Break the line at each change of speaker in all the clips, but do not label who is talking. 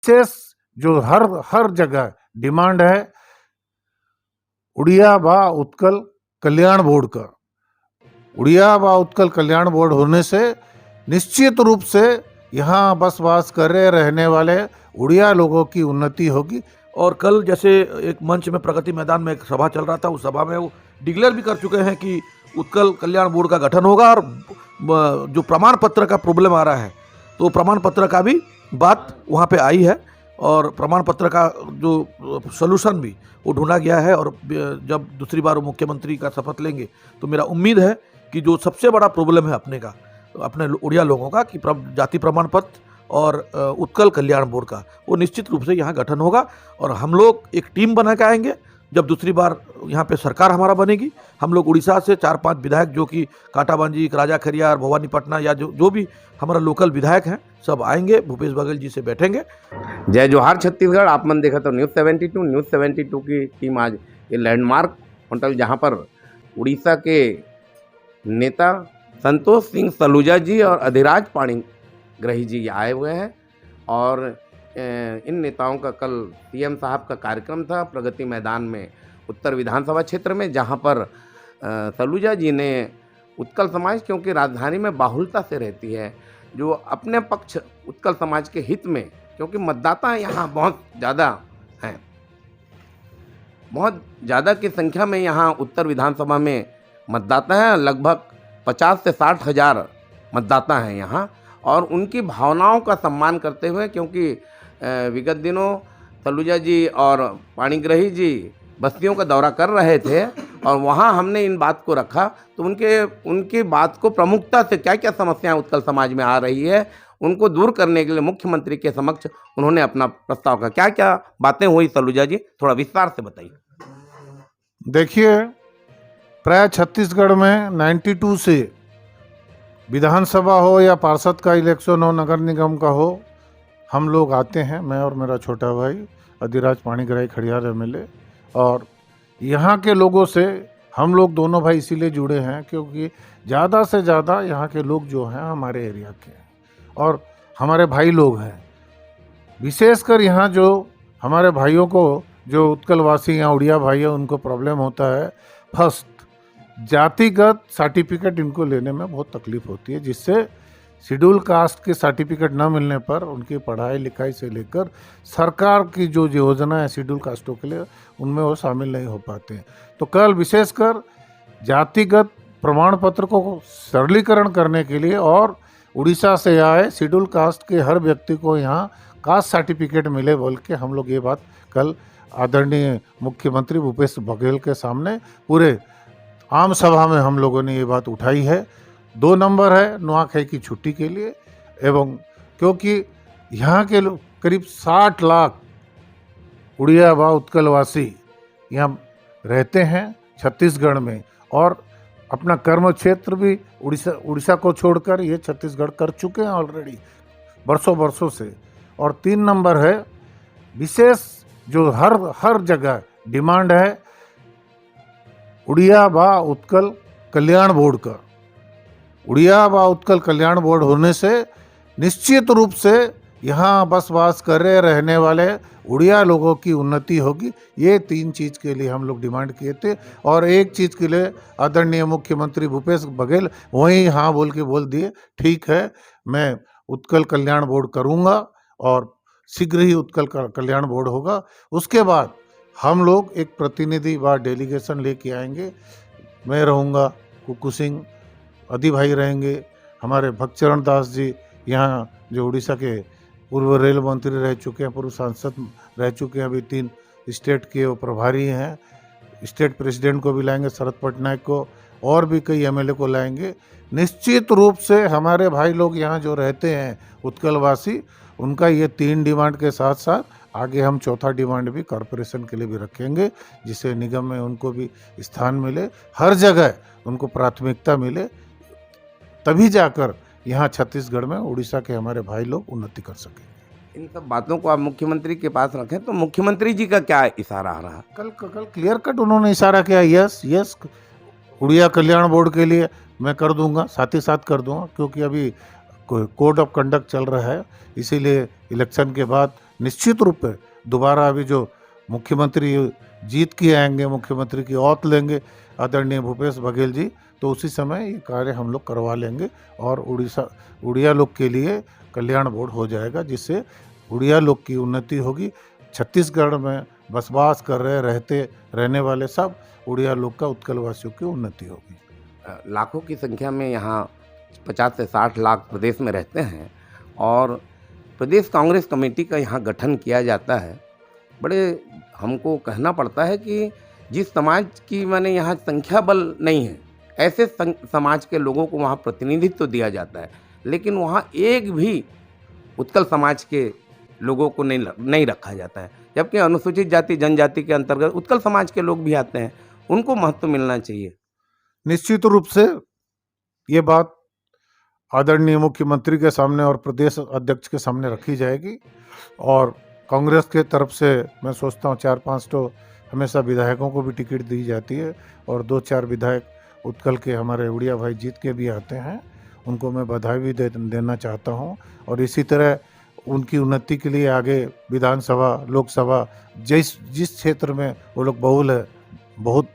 विशेष जो हर हर जगह डिमांड है उड़िया व उत्कल कल्याण बोर्ड का। उड़िया व उत्कल कल्याण बोर्ड होने से निश्चित रूप से यहाँ बसवास कर रहने वाले उड़िया लोगों की उन्नति होगी।
और कल जैसे एक मंच में प्रगति मैदान में एक सभा चल रहा था, उस सभा में वो डिक्लेयर भी कर चुके हैं कि उत्कल कल्याण बोर्ड का गठन होगा। और जो प्रमाण पत्र का प्रॉब्लम आ रहा है, तो प्रमाण पत्र का भी बात वहाँ पे आई है और प्रमाण पत्र का जो सलूशन भी वो ढूंढा गया है। और जब दूसरी बार वो मुख्यमंत्री का शपथ लेंगे तो मेरा उम्मीद है कि जो सबसे बड़ा प्रॉब्लम है अपने उड़िया लोगों का कि जाति प्रमाण पत्र और उत्कल कल्याण बोर्ड का, वो निश्चित रूप से यहाँ गठन होगा। और हम लोग एक टीम बना के आएंगे। जब दूसरी बार यहाँ पे सरकार हमारा बनेगी, हम लोग उड़ीसा से 4-5 विधायक जो कि कांटाबांजी, राजा खरियार, भवानीपटना या जो भी हमारा लोकल विधायक हैं, सब आएंगे, भूपेश बघेल जी से बैठेंगे।
जय जोहार छत्तीसगढ़। आप मन देखा तो न्यूज़ 72 की टीम आज ये लैंडमार्क होटल जहाँ पर उड़ीसा के नेता संतोष सिंह सलूजा जी और अधिराज पाणिग्राही जी आए हुए हैं। और इन नेताओं का कल सीएम साहब का कार्यक्रम था प्रगति मैदान में उत्तर विधानसभा क्षेत्र में, जहां पर सलूजा जी ने उत्कल समाज, क्योंकि राजधानी में बाहुलता से रहती है, जो अपने पक्ष उत्कल समाज के हित में, क्योंकि मतदाता यहाँ बहुत ज़्यादा हैं, बहुत ज़्यादा की संख्या में यहाँ उत्तर विधानसभा में मतदाता हैं, लगभग 50 से 60 हज़ार मतदाता हैं यहाँ। और उनकी भावनाओं का सम्मान करते हुए, क्योंकि विगत दिनों सलूजा जी और पाणिग्राही जी बस्तियों का दौरा कर रहे थे और वहाँ हमने इन बात को रखा, तो उनकी बात को प्रमुखता से क्या क्या समस्याएं उत्कल समाज में आ रही है उनको दूर करने के लिए मुख्यमंत्री के समक्ष उन्होंने अपना प्रस्ताव का क्या क्या बातें हुई। सलूजा जी थोड़ा विस्तार से बताइए।
देखिए, प्राय छत्तीसगढ़ में 92 से विधानसभा हो या पार्षद का इलेक्शन हो, नगर निगम का हो, हम लोग आते हैं, मैं और मेरा छोटा भाई अधिराज पाणिग्राही खड़ियार एमएलए। और यहाँ के लोगों से हम लोग दोनों भाई इसीलिए जुड़े हैं क्योंकि ज़्यादा से ज़्यादा यहाँ के लोग जो हैं हमारे एरिया के हैं और हमारे भाई लोग हैं। विशेषकर यहाँ जो हमारे भाइयों को, जो उत्कलवासी या उड़िया भाई है, उनको प्रॉब्लम होता है, फर्स्ट जातिगत सर्टिफिकेट इनको लेने में बहुत तकलीफ होती है, जिससे शेड्यूल कास्ट के सर्टिफिकेट न मिलने पर उनकी पढ़ाई लिखाई से लेकर सरकार की जो योजना है शेड्यूल कास्टों के लिए, उनमें वो शामिल नहीं हो पाते हैं। तो कल विशेषकर जातिगत प्रमाण पत्र को सरलीकरण करने के लिए और उड़ीसा से आए शेड्यूल कास्ट के हर व्यक्ति को यहाँ कास्ट सर्टिफिकेट मिले बोल के हम लोग ये बात कल आदरणीय मुख्यमंत्री भूपेश बघेल के सामने पूरे आम सभा में हम लोगों ने ये बात उठाई है। 2 नंबर है नुआखाई की छुट्टी के लिए, एवं क्योंकि यहाँ के करीब 60 लाख उड़िया व उत्कलवासी यहाँ रहते हैं छत्तीसगढ़ में और अपना कर्म क्षेत्र भी उड़ीसा को छोड़कर ये छत्तीसगढ़ कर चुके हैं ऑलरेडी बरसों से। और 3 नंबर है विशेष जो हर जगह डिमांड है उड़िया व उत्कल कल्याण बोर्ड का। उड़िया व उत्कल कल्याण बोर्ड होने से निश्चित रूप से यहाँ बसवास कर रहने वाले उड़िया लोगों की उन्नति होगी। ये 3 चीज़ के लिए हम लोग डिमांड किए थे और एक चीज़ के लिए आदरणीय मुख्यमंत्री भूपेश बघेल वहीं हाँ बोल के बोल दिए, ठीक है मैं उत्कल कल्याण बोर्ड करूँगा और शीघ्र ही उत्कल कल्याण बोर्ड होगा। उसके बाद हम लोग एक प्रतिनिधि व डेलीगेशन लेके आएंगे। मैं रहूँगा, कुकू सिंह अदी भाई रहेंगे, हमारे भक्तचरण दास जी यहाँ जो उड़ीसा के पूर्व रेल मंत्री रह चुके हैं, पूर्व सांसद रह चुके हैं, अभी 3 स्टेट के वो प्रभारी हैं। स्टेट प्रेसिडेंट को भी लाएंगे, शरद पटनायक को, और भी कई एमएलए को लाएंगे। निश्चित रूप से हमारे भाई लोग यहाँ जो रहते हैं उत्कलवासी, उनका ये 3 डिमांड के साथ साथ आगे हम 4था डिमांड भी कॉरपोरेशन के लिए भी रखेंगे, जिससे निगम में उनको भी स्थान मिले, हर जगह उनको प्राथमिकता मिले, तभी जाकर यहाँ छत्तीसगढ़ में उड़ीसा के हमारे भाई लोग उन्नति कर सकेंगे।
इन सब बातों को आप मुख्यमंत्री के पास रखें, तो मुख्यमंत्री जी का क्या इशारा आ रहा?
कल क्लियर कट उन्होंने इशारा किया, यस उड़िया कल्याण बोर्ड के लिए मैं कर दूंगा, साथ ही साथ कर दूंगा, क्योंकि अभी कोड ऑफ कंडक्ट चल रहा है, इसीलिए इलेक्शन के बाद निश्चित रूप से दोबारा अभी जो मुख्यमंत्री जीत के आएंगे, मुख्यमंत्री की औत लेंगे आदरणीय भूपेश बघेल जी, तो उसी समय ये कार्य हम लोग करवा लेंगे और उड़िया लोग के लिए कल्याण बोर्ड हो जाएगा, जिससे उड़िया लोग की उन्नति होगी। छत्तीसगढ़ में बसवास कर रहने वाले सब उड़िया लोग का, उत्कल वासियों की उन्नति होगी।
लाखों की संख्या में यहाँ 50 से 60 लाख प्रदेश में रहते हैं और प्रदेश कांग्रेस कमेटी का यहाँ गठन किया जाता है। बड़े हमको कहना पड़ता है कि जिस समाज की माने यहाँ संख्या बल नहीं है, ऐसे समाज के लोगों को वहाँ प्रतिनिधित्व तो दिया जाता है, लेकिन वहाँ एक भी उत्कल समाज के लोगों को नहीं रखा जाता है, जबकि अनुसूचित जाति जनजाति के अंतर्गत उत्कल समाज के लोग भी आते हैं, उनको महत्व मिलना चाहिए।
निश्चित रूप से ये बात आदरणीय मुख्यमंत्री के सामने और प्रदेश अध्यक्ष के सामने रखी जाएगी और कांग्रेस के तरफ से मैं सोचता हूँ 4-5 तो हमेशा विधायकों को भी टिकट दी जाती है और 2-4 विधायक उत्कल के हमारे उड़िया भाई जीत के भी आते हैं, उनको मैं बधाई भी देना चाहता हूँ। और इसी तरह उनकी उन्नति के लिए आगे विधानसभा, लोकसभा, जिस क्षेत्र में वो लोग बहुत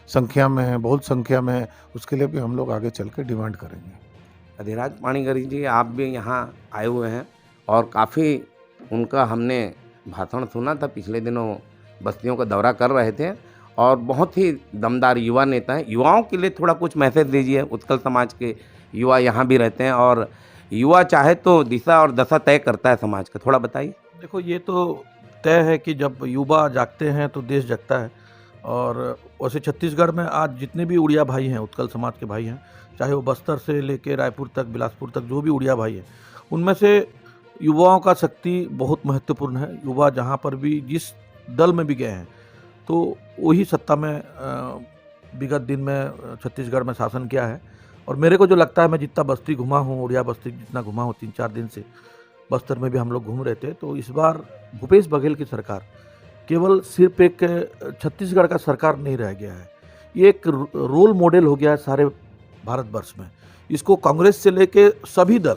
संख्या में है, उसके लिए भी हम लोग आगे चल के डिमांड करेंगे।
अधिराज पाणीग्राही जी, आप भी यहाँ आए हुए हैं और काफ़ी उनका हमने भाषण सुना था, पिछले दिनों बस्तियों का दौरा कर रहे थे और बहुत ही दमदार युवा नेता हैं। युवाओं के लिए थोड़ा कुछ मैसेज दीजिए। उत्कल समाज के युवा यहाँ भी रहते हैं और युवा चाहे तो दिशा और दशा तय करता है समाज का, थोड़ा बताइए।
देखो, ये तो तय है कि जब युवा जागते हैं तो देश जगता है। और वैसे छत्तीसगढ़ में आज जितने भी उड़िया भाई हैं, उत्कल समाज के भाई हैं, चाहे वो बस्तर से लेके रायपुर तक, बिलासपुर तक, जो भी उड़िया भाई हैं, उनमें से युवाओं का शक्ति बहुत महत्वपूर्ण है। युवा जहाँ पर भी जिस दल में भी गए हैं तो वही सत्ता में विगत दिन में छत्तीसगढ़ में शासन किया है। और मेरे को जो लगता है, मैं जितना बस्ती घुमा हूँ, उड़िया बस्ती जितना घुमा हूँ 3-4 दिन से, बस्तर में भी हम लोग घूम रहे थे, तो इस बार भूपेश बघेल की सरकार केवल सिर्फ एक छत्तीसगढ़ का सरकार नहीं रह गया है, ये एक रोल मॉडल हो गया है सारे भारतवर्ष में। इसको कांग्रेस से लेके सभी दल,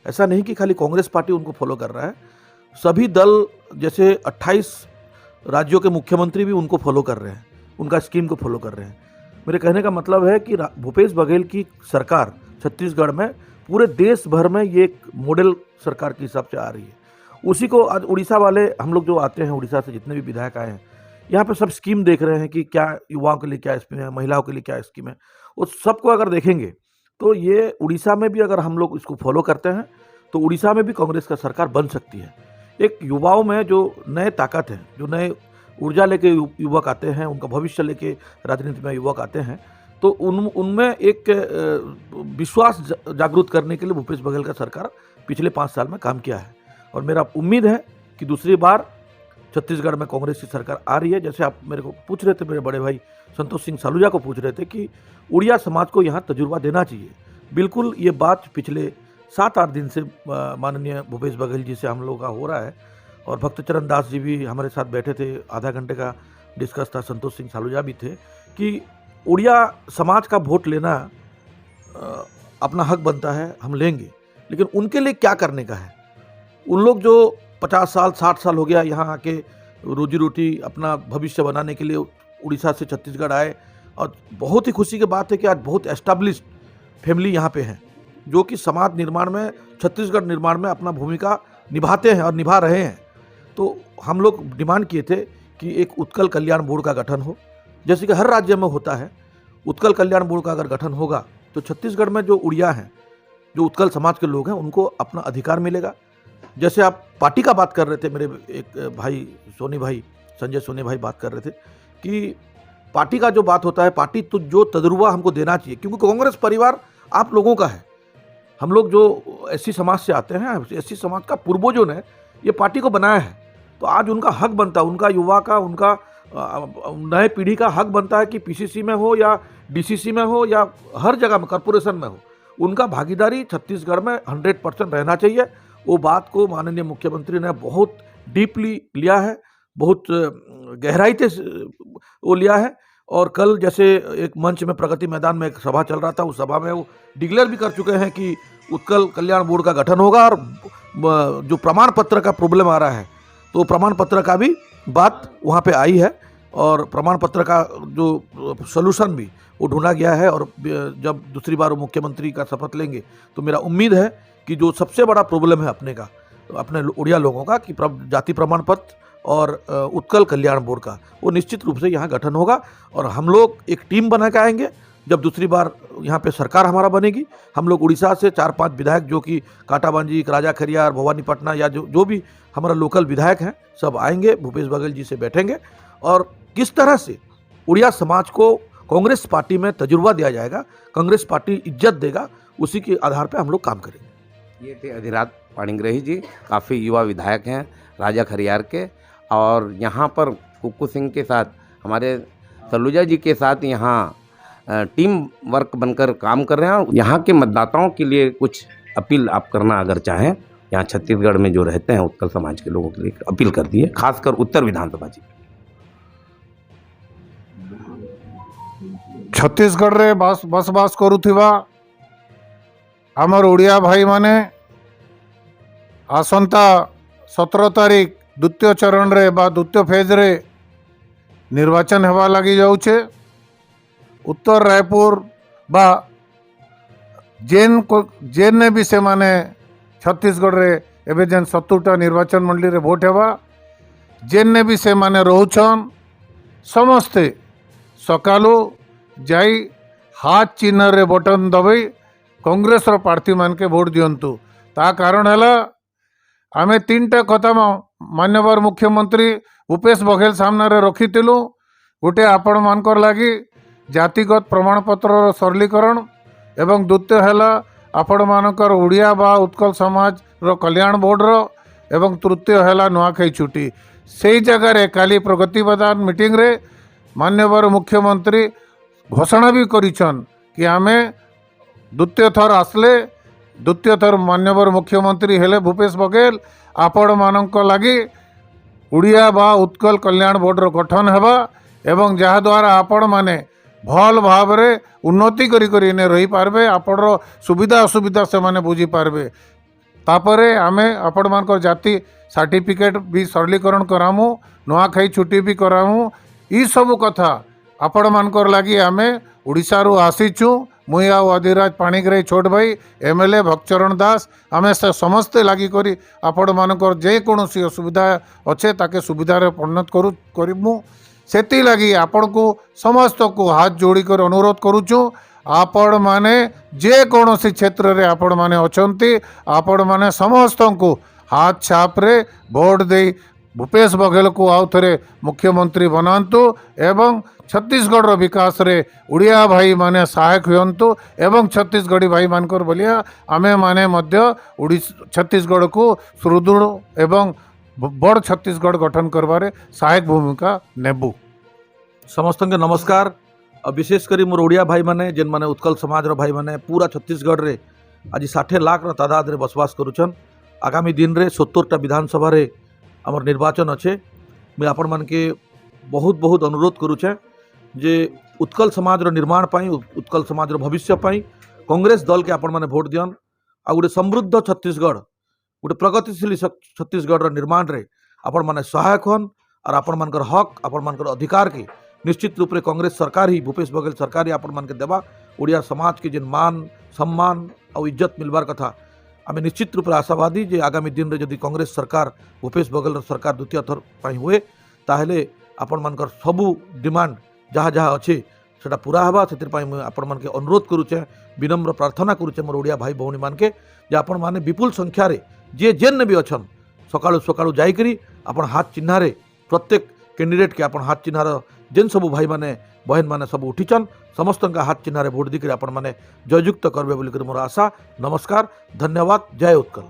ऐसा नहीं कि खाली कांग्रेस पार्टी उनको फॉलो कर रहा है, सभी दल, जैसे 28 राज्यों के मुख्यमंत्री भी उनको फॉलो कर रहे हैं, उनका स्कीम को फॉलो कर रहे हैं। मेरे कहने का मतलब है कि भूपेश बघेल की सरकार छत्तीसगढ़ में पूरे देश भर में ये एक मॉडल सरकार के हिसाब से आ रही है। उसी को आज उड़ीसा वाले, हम लोग जो आते हैं उड़ीसा से, जितने भी विधायक आए हैं, यहाँ पे सब स्कीम देख रहे हैं कि क्या युवाओं के लिए क्या स्कीम है, महिलाओं के लिए क्या स्कीम है, उस सबको अगर देखेंगे तो ये उड़ीसा में भी अगर हम लोग इसको फॉलो करते हैं तो उड़ीसा में भी कांग्रेस का सरकार बन सकती है। एक युवाओं में जो नए ताकत है, जो नए ऊर्जा लेके युवक आते हैं, उनका भविष्य लेके राजनीति में युवक आते हैं, तो उनमें एक विश्वास जागृत करने के लिए भूपेश बघेल का सरकार पिछले 5 साल में काम किया है। और मेरा उम्मीद है कि दूसरी बार छत्तीसगढ़ में कांग्रेस की सरकार आ रही है। जैसे आप मेरे को पूछ रहे थे, मेरे बड़े भाई संतोष सिंह सलूजा को पूछ रहे थे कि उड़िया समाज को यहाँ तजुर्बा देना चाहिए। बिल्कुल ये बात पिछले 7-8 दिन से माननीय भूपेश बघेल जी से हम लोगों का हो रहा है और भक्तचरण दास जी भी हमारे साथ बैठे थे, आधा घंटे का डिस्कस था, संतोष सिंह सलूजा भी थे, कि उड़िया समाज का वोट लेना अपना हक बनता है, हम लेंगे, लेकिन उनके लिए क्या करने का है। उन लोग जो 50 साल 60 साल हो गया यहाँ आके रोजी रोटी अपना भविष्य बनाने के लिए उड़ीसा से छत्तीसगढ़ आए, और बहुत ही खुशी की बात है कि आज बहुत एस्टैब्लिश्ड फैमिली यहाँ पे हैं जो कि समाज निर्माण में, छत्तीसगढ़ निर्माण में अपना भूमिका निभाते हैं और निभा रहे हैं। तो हम लोग डिमांड किए थे कि एक उत्कल कल्याण बोर्ड का गठन हो, जैसे कि हर राज्य में होता है। उत्कल कल्याण बोर्ड का अगर गठन होगा तो छत्तीसगढ़ में जो उड़िया हैं, जो उत्कल समाज के लोग हैं, उनको अपना अधिकार मिलेगा। जैसे आप पार्टी का बात कर रहे थे, मेरे एक भाई सोनी भाई, संजय सोनी भाई बात कर रहे थे कि पार्टी का जो बात होता है, पार्टी तो जो तजुर्बा हमको देना चाहिए, क्योंकि कांग्रेस परिवार आप लोगों का है। हम लोग जो एससी समाज से आते हैं, एससी समाज का पूर्वजों ने ये पार्टी को बनाया है, तो आज उनका हक बनता है, उनका युवा का, उनका नए पीढ़ी का हक बनता है कि पीसीसी में हो या डीसीसी में हो या हर जगह में कॉर्पोरेशन में हो, उनका भागीदारी छत्तीसगढ़ में 100% रहना चाहिए। वो बात को माननीय मुख्यमंत्री ने बहुत डीपली लिया है, बहुत गहराई से वो लिया है। और कल जैसे एक मंच में प्रगति मैदान में एक सभा चल रहा था, उस सभा में वो डिक्लेयर भी कर चुके हैं कि उत्कल कल्याण बोर्ड का गठन होगा और जो प्रमाण पत्र का प्रॉब्लम आ रहा है तो प्रमाण पत्र का भी बात वहाँ पे आई है और प्रमाण पत्र का जो सोल्यूशन भी वो ढूंढा गया है। और जब दूसरी बार वो मुख्यमंत्री का शपथ लेंगे तो मेरा उम्मीद है कि जो सबसे बड़ा प्रॉब्लम है अपने उड़िया लोगों का कि जाति प्रमाण पत्र और उत्कल कल्याण बोर्ड का, वो निश्चित रूप से यहाँ गठन होगा। और हम लोग एक टीम बना के आएंगे। जब दूसरी बार यहाँ पे सरकार हमारा बनेगी, हम लोग उड़ीसा से 4-5 विधायक जो कि कांटाबांजी, राजा खरियार, भवानीपटना या जो भी हमारा लोकल विधायक हैं सब आएंगे, भूपेश बघेल जी से बैठेंगे और किस तरह से उड़िया समाज को कांग्रेस पार्टी में तजुर्बा दिया जाएगा, कांग्रेस पार्टी इज्जत देगा, उसी के आधार पर हम लोग काम करेंगे।
ये थे अधिराज पाणिग्राही जी, काफ़ी युवा विधायक हैं राजा खरियार के, और यहाँ पर कुक्कू सिंह के साथ हमारे सलूजा जी के साथ यहाँ टीम वर्क बनकर काम कर रहे हैं। और यहाँ के मतदाताओं के लिए कुछ अपील आप करना अगर चाहें, यहाँ छत्तीसगढ़ में जो रहते हैं उत्कल समाज के लोगों के लिए अपील कर दी है, खासकर उत्तर विधानसभा जी।
छत्तीसगढ़ रे बसबास करुथिबा आमर ओडिया भाई माने आसंता 17 तारीख द्वितीय चरण रे बा द्वितीय फेज रे निर्वाचन हेबा लगी जाउछे। उत्तर रायपुर बा जेन ने भी से माने छत्तीसगढ़ रे एबे जेन 70टा निर्वाचन मंडली रे भोट हेबा, जेन ने भी से माने रहुछन समस्ते सकालू जाई हाथ चिन्ह रे बटन दबाई कांग्रेस रो प्रार्थी मान के भोट दियंतु। ता कारण है आमे 3टा कथा मान्यवर मुख्यमंत्री भूपेश बघेल सामने रे रखीलु। गोटे आपण मानकर लगी जातिगत प्रमाणपत्र सरलीकरण एवं द्वितीय है आपण मानकर उड़िया बा उत्कल समाज रो कल्याण बोर्ड रो एवं तृतीय है नुआखाई छुट्टी। से जगह रे काली प्रगति प्रदान मीटिंग रे मान्यवर मुख्यमंत्री घोषणा भी करिछन कि आमे द्वितीय थर आसले द्वितीय थर मान्यवर मुख्यमंत्री हेले भूपेश बघेल आपण मानक लगी उड़िया बा उत्कल कल्याण बोर्ड रो गठन हेबा एवं जहा द्वारा आपण माने भल भाव रे उन्नति करी करी ने रही पारबे, आपण रो सुविधा असुविधा से माने बुझी पारबे। तापरे आमे आपण मानकर जाति सर्टिफिकेट भी सरलीकरण करामु, नुआखाई छुट्टी भी करामु। ई सब कथा आपण मानकर लगी आमे उड़ीसा रू आसीचु। मुई आ अधिराज पाणिग्राही छोट भाई एमएलए भक्तचरण दास आमे से समस्ते लगी करी आपण मानकर जे कोनोसी असुविधा अच्छे ताके सुविधा रे परिणत करूँ। सेती लगी आपण को समस्त को हाथ जोड़ी कर अनुरोध करुचु, आपण माने जे कोनोसी क्षेत्र रे आपण माने अछंती आपण माने समस्त को हाथ छाप रे भोट दे भूपेश बघेल को आउ थे मुख्यमंत्री बनातु एवं छत्तीसगढ़ रो विकास रे उड़िया भाई माने सहायक हुयंतु एवं छत्तीसगढ़ी भाई मानकर बोलिया आमे माने मध्य छत्तीसगढ़ को सुदृढ़ एवं बड़ छत्तीसगढ़ गठन करबारे सहायक भूमिका नेबू।
समस्त के नमस्कार। विशेष करी मोर उड़िया भाई माने जेन माने उत्कल समाज रो भाई माने पूरा छत्तीसगढ़ रे आज 60 लाख रो तादाद रे बसवास करुछन। आगामी दिन रे 70टा विधानसभा रे आमर निर्वाचन अच्छे। मैं आपण मान के बहुत बहुत अनुरोध करुचे जे उत्कल समाज रो निर्माण पाई, उत्कल समाज रो भविष्य पाई कांग्रेस दल के आपण माने भोट दियन। आ गोटे समृद्ध छत्तीसगढ़, गोटे प्रगतिशील छत्तीसगढ़ रो निर्माण रे आपण माने सहायक हन और आपण मानकर हक, आपण मानकर अधिकार के निश्चित रूप से कांग्रेस सरकार ही, भूपेश बघेल सरकार ही आपण मान के देवा। उड़िया समाज के जेन मान सम्मान और इज्जत मिलबार कथा आमे निश्चित रूप से आशावादी जे आगामी दिन रे जदि कांग्रेस सरकार भूपेश बघेल सरकार द्वितीय थर पाई हुए ताहले आपण मानकर सबू डिमांड जहाँ जहाँ अच्छे सेटा पूरा हेबा। से आपण मान के अनुरोध करुचे, विनम्र प्रार्थना करुचे मोर उड़िया भाई भौणी मान के जे आपण माने विपुल संख्या रे जे जेन भी अच्छन सकाळु सकाळु जाइकरी आपण हाथ चिन्ह रे प्रत्येक कैंडिडेट के आपण हाथ चिन्ह जेन सबू भाई माने बहन माने सब उठीचन समस्त हाथ चिन्ह रे भोट दी आपण माने जययुक्त करबे बोली मोर आशा। नमस्कार, धन्यवाद, जय उत्कल।